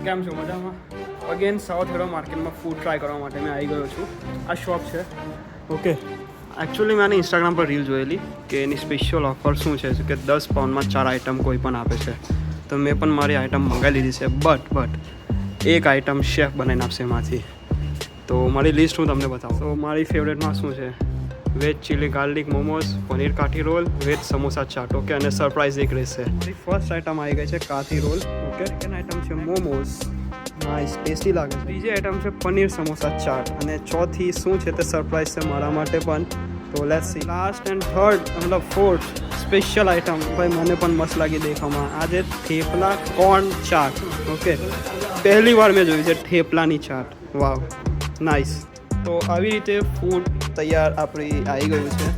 કેમ છો મજામાં? અગેન સાઉથ હેરો માર્કેટમાં ફૂડ ટ્રાય કરવા માટે મેં આવી ગયો છું. આ શોપ છે. ઓકે, એકચ્યુઅલી મેં આની ઇન્સ્ટાગ્રામ પર રીલ જોયેલી કે એની સ્પેશિયલ ઓફર શું છે કે 10 પાઉન્ડમાં 4 આઇટમ કોઈ પણ આપે છે. તો મેં પણ મારી આઇટમ મંગાવી લીધી છે. બટ એક આઇટમ શેફ બનાવીને આપશે એમાંથી. તો મારી લિસ્ટ હું તમને બતાવું. તો મારી ફેવરેટમાં શું છે? Veg chilli garlic momos, paneer kathi roll, veg samosa chaat. Okay, અને સરપ્રાઇઝ એક રહેશે. મારી ફર્સ્ટ આઇટમ આવી ગઈ છે kathi roll. Okay, second item છે મોમોઝ. નાઇસ, ટેસ્ટી લાગે છે. બીજી આઇટમ છે પનીર સમોસા ચાટ. અને ચોથી શું છે તે સરપ્રાઇઝ છે મારા માટે પણ. તો let's see. Last and third મતલબ ફોર્થ સ્પેશિયલ આઇટમ ભાઈ મને પણ મસ્ત લાગી દેખામાં. આજે થેપલા કોર્ન ચાટ. ઓકે, પહેલી વાર મેં જોયું છે થેપલાની ચાટ. વાવ, નાઇસ. તો આવી રીતે ફૂડ તૈયાર આપણી આવી ગયું છે.